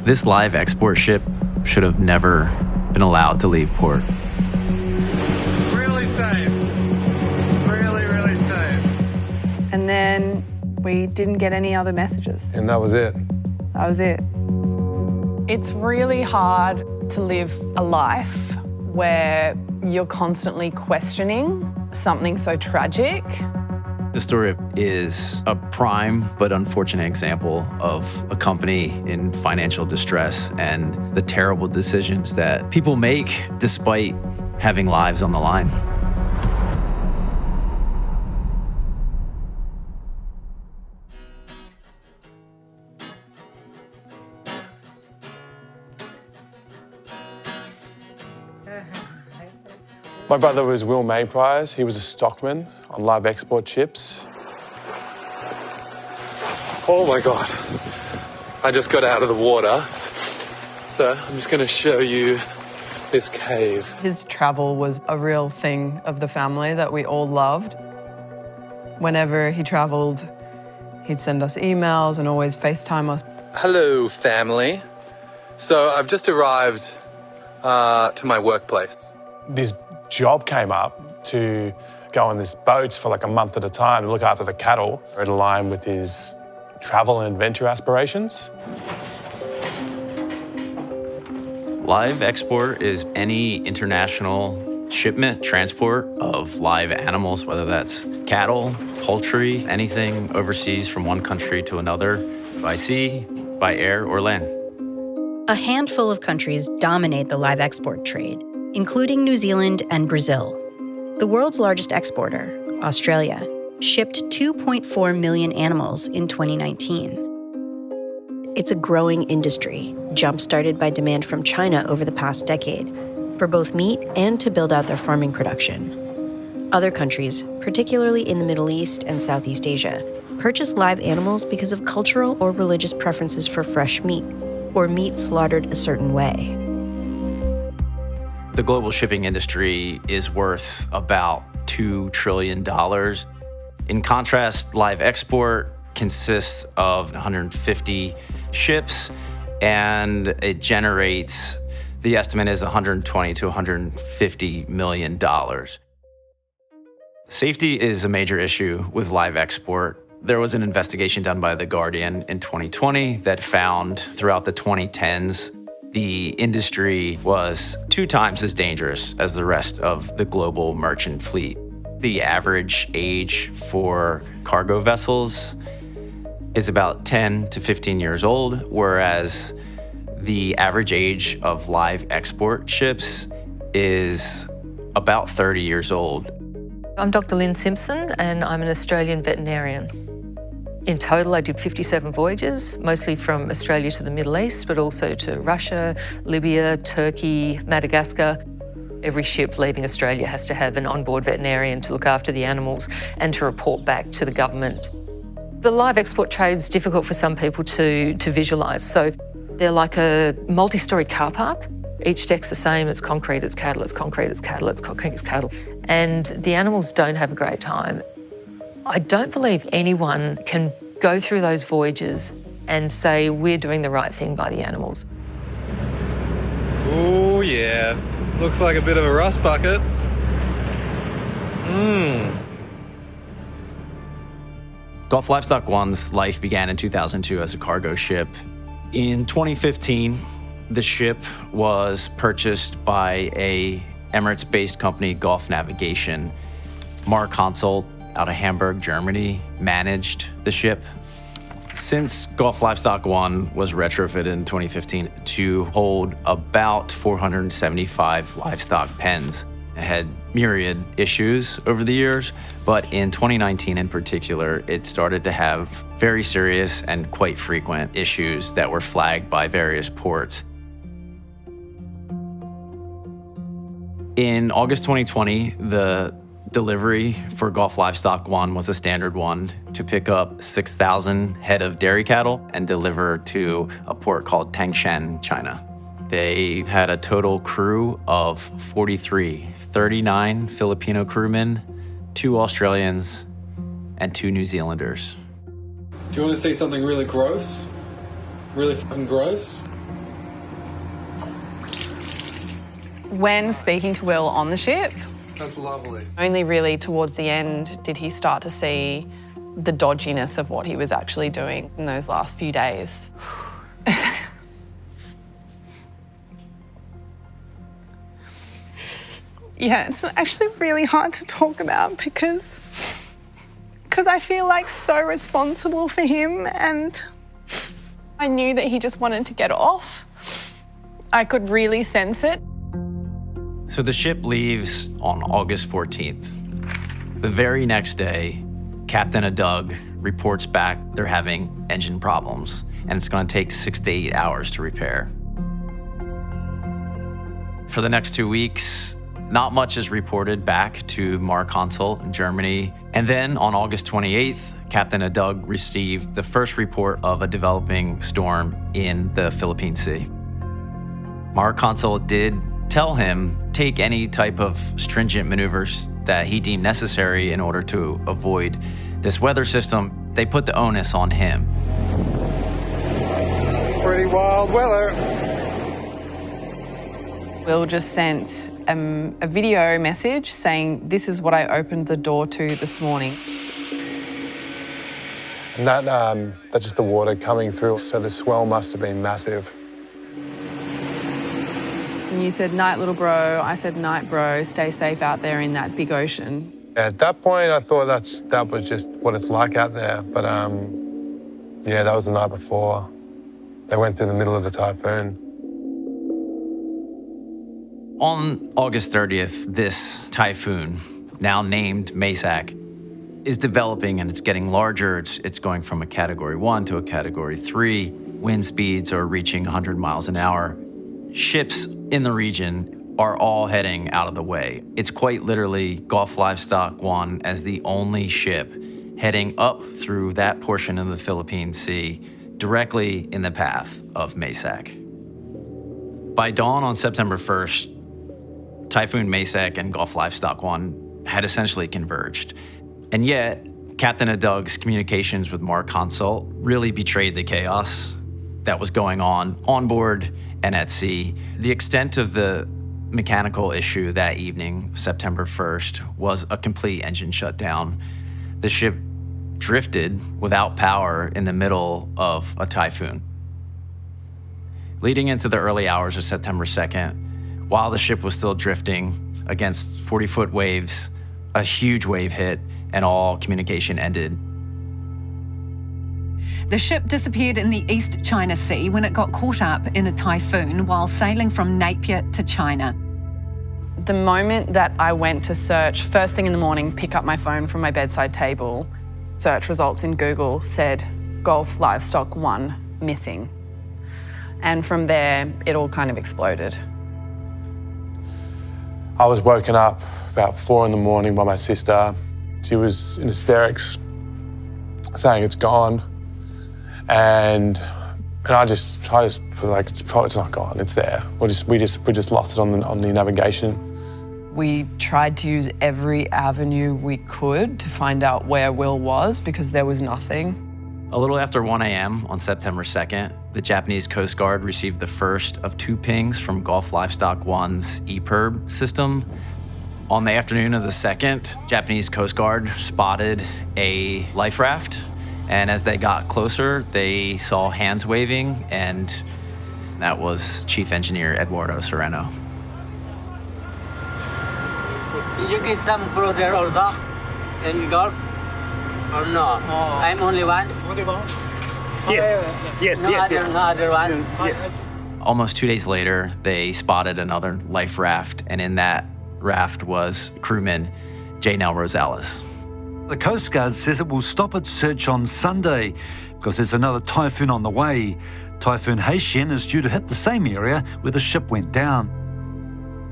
This live export ship should have never been allowed to leave port. Really safe. Really, really safe. And then we didn't get any other messages. And that was it. That was it. It's really hard to live a life where you're constantly questioning something so tragic. The story is a prime but unfortunate example of a company in financial distress and the terrible decisions that people make despite having lives on the line. My brother was Will Mayprize. He was a stockman on live export ships. Oh my God. I just got out of the water. So I'm just going to show you this cave. His travel was a real thing of the family that we all loved. Whenever he traveled, he'd send us emails and always FaceTime us. Hello, family. So I've just arrived to my workplace. This job came up to go on this boat for like a month at a time to look after the cattle. It aligned with his travel and adventure aspirations. Live export is any international shipment, transport of live animals, whether that's cattle, poultry, anything overseas from one country to another, by sea, by air, or land. A handful of countries dominate the live export trade, including New Zealand and Brazil. The world's largest exporter, Australia, shipped 2.4 million animals in 2019. It's a growing industry, jump-started by demand from China over the past decade, for both meat and to build out their farming production. Other countries, particularly in the Middle East and Southeast Asia, purchase live animals because of cultural or religious preferences for fresh meat, or meat slaughtered a certain way. The global shipping industry is worth about $2 trillion. In contrast, live export consists of 150 ships, and it generates, the estimate is $120 to $150 million. Safety is a major issue with live export. There was an investigation done by The Guardian in 2020 that found throughout the 2010s, the industry was 2 times as dangerous as the rest of the global merchant fleet. The average age for cargo vessels is about 10 to 15 years old, whereas the average age of live export ships is about 30 years old. I'm Dr. Lynn Simpson, and I'm an Australian veterinarian. In total, I did 57 voyages, mostly from Australia to the Middle East, but also to Russia, Libya, Turkey, Madagascar. Every ship leaving Australia has to have an onboard veterinarian to look after the animals and to report back to the government. The live export trade's difficult for some people to visualise. So they're like a multi-storey car park. Each deck's the same, it's concrete, it's cattle, it's concrete, it's cattle, it's concrete, it's cattle. And the animals don't have a great time. I don't believe anyone can go through those voyages and say we're doing the right thing by the animals. Oh yeah, looks like a bit of a rust bucket. Gulf Livestock 1's life began in 2002 as a cargo ship. In 2015, the ship was purchased by a Emirates-based company, Gulf Navigation. Mark Consult, out of Hamburg, Germany, managed the ship. Since Gulf Livestock 1 was retrofitted in 2015 to hold about 475 livestock pens, it had myriad issues over the years, but in 2019 in particular, it started to have very serious and quite frequent issues that were flagged by various ports. In August 2020, the delivery for Gulf Livestock 1 was a standard one to pick up 6,000 head of dairy cattle and deliver to a port called Tangshan, China. They had a total crew of 43, 39 Filipino crewmen, 2 Australians, and 2 New Zealanders. Do you want to see something really gross? Really fucking gross? When speaking to Will on the ship, That's lovely. only really towards the end did he start to see the dodginess of what he was actually doing in those last few days. Yeah, it's actually really hard to talk about because I feel like so responsible for him, and I knew that he just wanted to get off. I could really sense it. So the ship leaves on August 14th. The very next day, Captain Doug reports back they're having engine problems, and it's going to take 6 to 8 hours to repair. For the next 2 weeks, not much is reported back to Mar Consul in Germany. And then on August 28th, Captain Doug received the first report of a developing storm in the Philippine Sea. Mar Consul did tell him take any type of stringent maneuvers that he deemed necessary in order to avoid this weather system. They put the onus on him. Pretty wild weather. Will just sent a video message saying, "This is what I opened the door to this morning." And that's just the water coming through, so the swell must have been massive. And you said, "Night, little bro." I said, "Night, bro. Stay safe out there in that big ocean." At that point, I thought that was just what it's like out there. But yeah, that was the night before. They went through the middle of the typhoon. On August 30th, this typhoon, now named Maysak, is developing and it's getting larger. It's going from a Category 1 to a Category 3. Wind speeds are reaching 100 miles an hour. Ships in the region are all heading out of the way. It's quite literally Gulf Livestock 1 as the only ship heading up through that portion of the Philippine Sea, directly in the path of Maysak. By dawn on September 1st, Typhoon Maysak and Gulf Livestock 1 had essentially converged. And yet, Captain Doug's communications with Mar Consul really betrayed the chaos that was going on board and at sea. The extent of the mechanical issue that evening, September 1st, was a complete engine shutdown. The ship drifted without power in the middle of a typhoon. Leading into the early hours of September 2nd, while the ship was still drifting against 40-foot waves, a huge wave hit and all communication ended. The ship disappeared in the East China Sea when it got caught up in a typhoon while sailing from Napier to China. The moment that I went to search, first thing in the morning, pick up my phone from my bedside table, search results in Google said Gulf Livestock 1 missing. And from there, it all kind of exploded. I was woken up about 4 in the morning by my sister. She was in hysterics, saying it's gone. And I just was like, it's not gone, it's there. We just lost it on the navigation. We tried to use every avenue we could to find out where Will was because there was nothing. A little after 1 a.m. on September 2nd, the Japanese Coast Guard received the first of 2 pings from Gulf Livestock 1's EPIRB system. On the afternoon of the 2nd, Japanese Coast Guard spotted a life raft, and as they got closer, they saw hands waving, and that was Chief Engineer Eduardo Sereno. Did you get some crew there also in Gulf? Or no? I'm only one? Only one? Yes. No other one? Yes. Almost 2 days later, they spotted another life raft, and in that raft was crewman J. Nell Rosales. The Coast Guard says it will stop its search on Sunday because there's another typhoon on the way. Typhoon Heightened is due to hit the same area where the ship went down.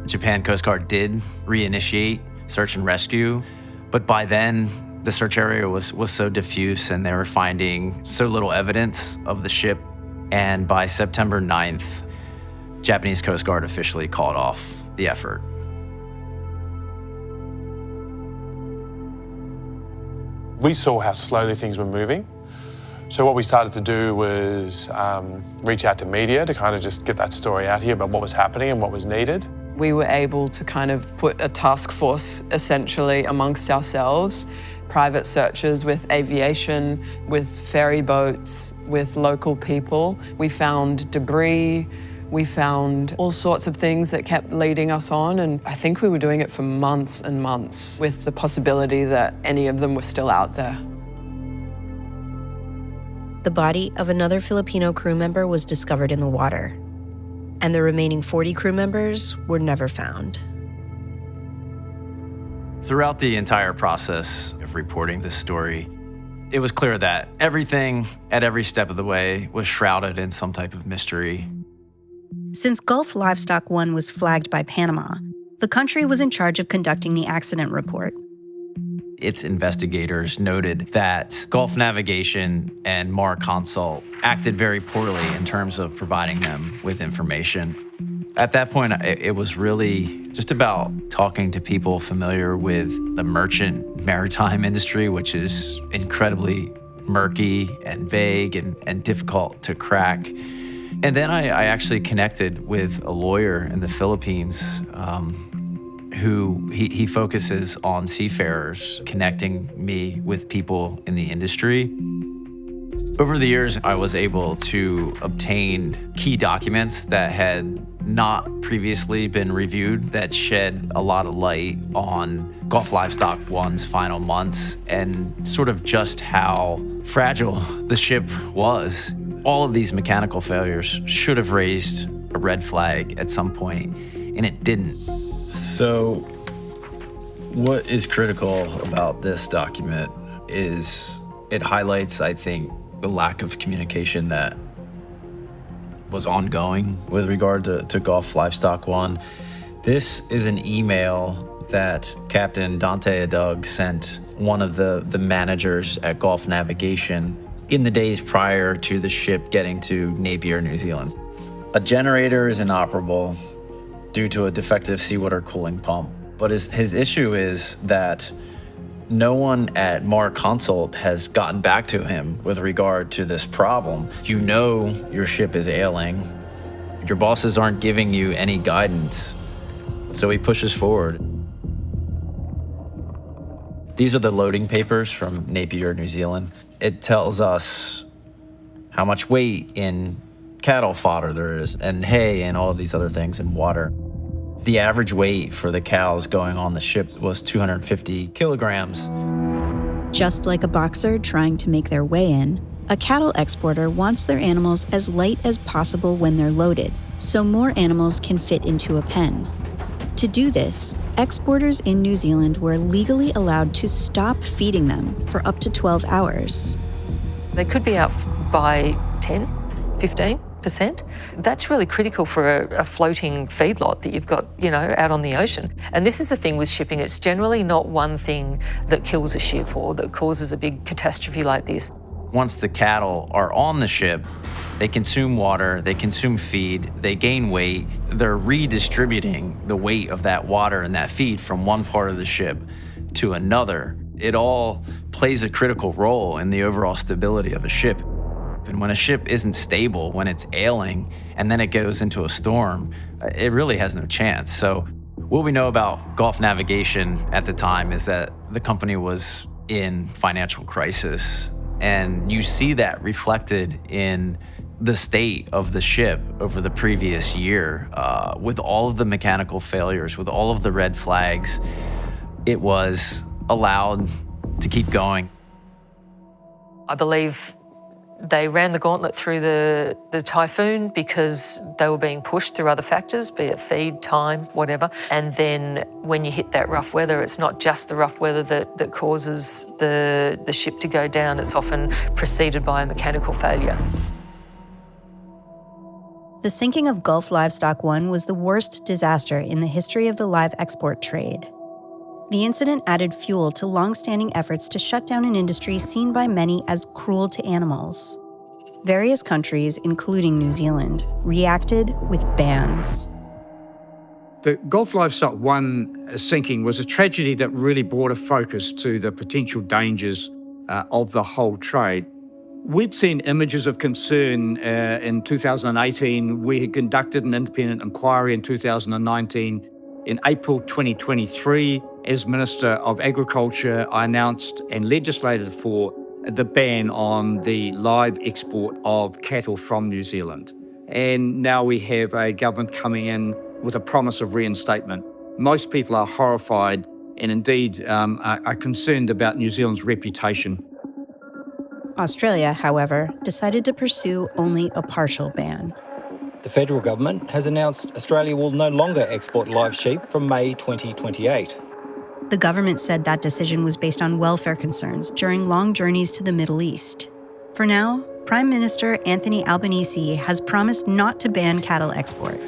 The Japan Coast Guard did reinitiate search and rescue, but by then the search area was so diffuse and they were finding so little evidence of the ship. And by September 9th, Japanese Coast Guard officially called off the effort. We saw how slowly things were moving. So what we started to do was reach out to media to kind of just get that story out here about what was happening and what was needed. We were able to kind of put a task force essentially amongst ourselves, private searches with aviation, with ferry boats, with local people. We found debris, we found all sorts of things that kept leading us on, and I think we were doing it for months and months with the possibility that any of them were still out there. The body of another Filipino crew member was discovered in the water, and the remaining 40 crew members were never found. Throughout the entire process of reporting this story, it was clear that everything at every step of the way was shrouded in some type of mystery. Since Gulf Livestock 1 was flagged by Panama, the country was in charge of conducting the accident report. Its investigators noted that Gulf Navigation and Mar Consult acted very poorly in terms of providing them with information. At that point, it was really just about talking to people familiar with the merchant maritime industry, which is incredibly murky and vague and difficult to crack. And then I actually connected with a lawyer in the Philippines who he focuses on seafarers, connecting me with people in the industry. Over the years, I was able to obtain key documents that had not previously been reviewed that shed a lot of light on Gulf Livestock 1's final months and sort of just how fragile the ship was. All of these mechanical failures should have raised a red flag at some point, and it didn't. So, what is critical about this document is it highlights, I think, the lack of communication that was ongoing with regard to Gulf Livestock 1. This is an email that Captain Dante Adug sent one of the managers at Gulf Navigation in the days prior to the ship getting to Napier, New Zealand. A generator is inoperable due to a defective seawater cooling pump. But his issue is that no one at Mar Consult has gotten back to him with regard to this problem. You know your ship is ailing. Your bosses aren't giving you any guidance. So he pushes forward. These are the loading papers from Napier, New Zealand. It tells us how much weight in cattle fodder there is, and hay, and all of these other things, and water. The average weight for the cows going on the ship was 250 kilograms. Just like a boxer trying to make their way in, a cattle exporter wants their animals as light as possible when they're loaded, so more animals can fit into a pen. To do this, exporters in New Zealand were legally allowed to stop feeding them for up to 12 hours. They could be out by 10, 15%. That's really critical for a floating feedlot that you've got, out on the ocean. And this is the thing with shipping. It's generally not one thing that kills a ship or that causes a big catastrophe like this. Once the cattle are on the ship, they consume water, they consume feed, they gain weight. They're redistributing the weight of that water and that feed from one part of the ship to another. It all plays a critical role in the overall stability of a ship. And when a ship isn't stable, when it's ailing, and then it goes into a storm, it really has no chance. So what we know about Gulf Navigation at the time is that the company was in financial crisis. And you see that reflected in the state of the ship over the previous year. With all of the mechanical failures, with all of the red flags, it was allowed to keep going. I believe they ran the gauntlet through the typhoon because they were being pushed through other factors, be it feed, time, whatever. And then when you hit that rough weather, it's not just the rough weather that causes the ship to go down. It's often preceded by a mechanical failure. The sinking of Gulf Livestock 1 was the worst disaster in the history of the live export trade. The incident added fuel to long-standing efforts to shut down an industry seen by many as cruel to animals. Various countries, including New Zealand, reacted with bans. The Gulf Livestock 1 sinking was a tragedy that really brought a focus to the potential dangers of the whole trade. We'd seen images of concern in 2018. We had conducted an independent inquiry in 2019. In April 2023, as Minister of Agriculture, I announced and legislated for the ban on the live export of cattle from New Zealand. And now we have a government coming in with a promise of reinstatement. Most people are horrified and indeed are concerned about New Zealand's reputation. Australia, however, decided to pursue only a partial ban. The federal government has announced Australia will no longer export live sheep from May 2028. The government said that decision was based on welfare concerns during long journeys to the Middle East. For now, Prime Minister Anthony Albanese has promised not to ban cattle export.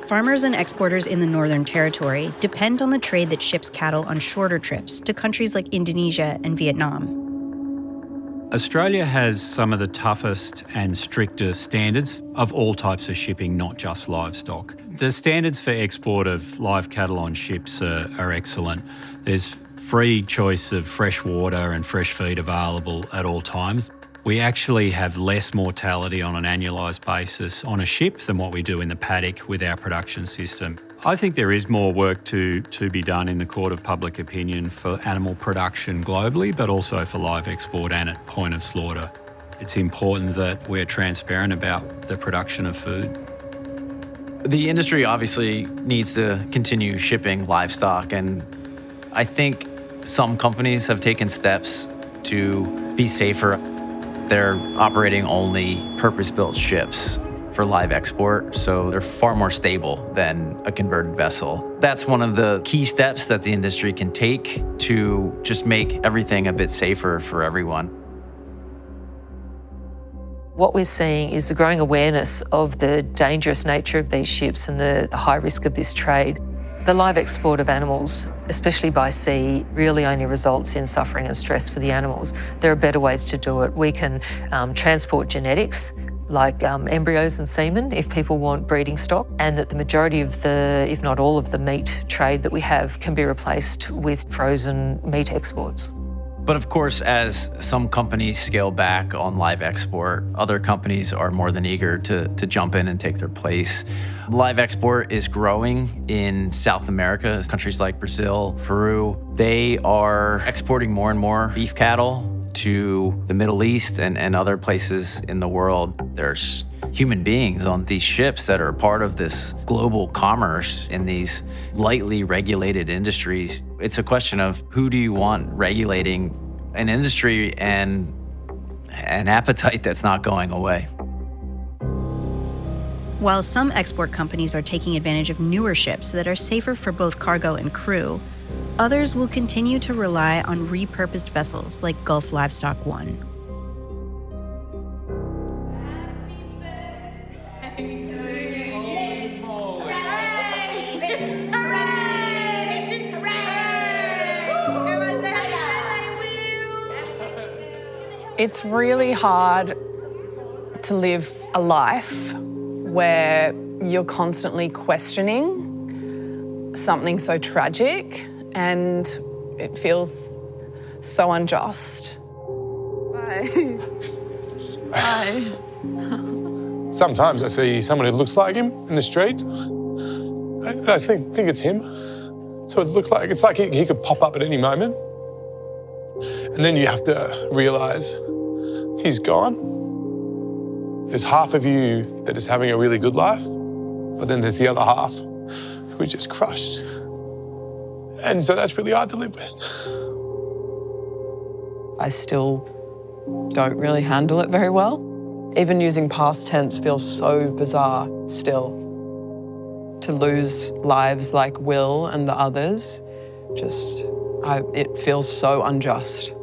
Farmers and exporters in the Northern Territory depend on the trade that ships cattle on shorter trips to countries like Indonesia and Vietnam. Australia has some of the toughest and strictest standards of all types of shipping, not just livestock. The standards for export of live cattle on ships are excellent. There's free choice of fresh water and fresh feed available at all times. We actually have less mortality on an annualised basis on a ship than what we do in the paddock with our production system. I think there is more work to be done in the court of public opinion for animal production globally, but also for live export and at point of slaughter. It's important that we're transparent about the production of food. The industry obviously needs to continue shipping livestock, and I think some companies have taken steps to be safer. They're operating only purpose-built ships for live export, so they're far more stable than a converted vessel. That's one of the key steps that the industry can take to just make everything a bit safer for everyone. What we're seeing is the growing awareness of the dangerous nature of these ships and the high risk of this trade. The live export of animals, especially by sea, really only results in suffering and stress for the animals. There are better ways to do it. We can transport genetics, like embryos and semen, if people want breeding stock, and that the majority of the, if not all of the meat trade that we have can be replaced with frozen meat exports. But of course, as some companies scale back on live export, other companies are more than eager to jump in and take their place. Live export is growing in South America, countries like Brazil, Peru. They are exporting more and more beef cattle to the Middle East and other places in the world. There's human beings on these ships that are part of this global commerce in these lightly regulated industries. It's a question of who do you want regulating an industry and an appetite that's not going away. While some export companies are taking advantage of newer ships that are safer for both cargo and crew, others will continue to rely on repurposed vessels like Gulf Livestock 1. It's really hard to live a life where you're constantly questioning something so tragic and it feels so unjust. Bye. Bye. Sometimes I see someone who looks like him in the street. I think it's him. So it looks like he could pop up at any moment. And then you have to realise he's gone. There's half of you that is having a really good life, but then there's the other half who is just crushed. And so that's really hard to live with. I still don't really handle it very well. Even using past tense feels so bizarre still. To lose lives like Will and the others, it feels so unjust.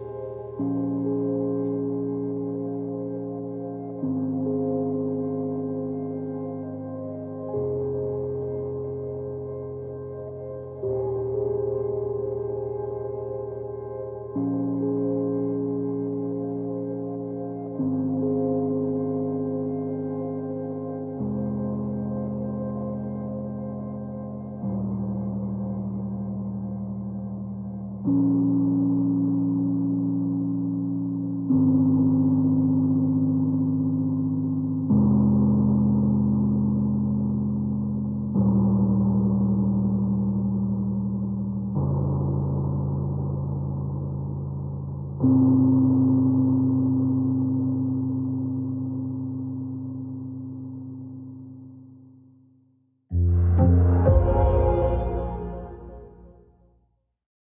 you.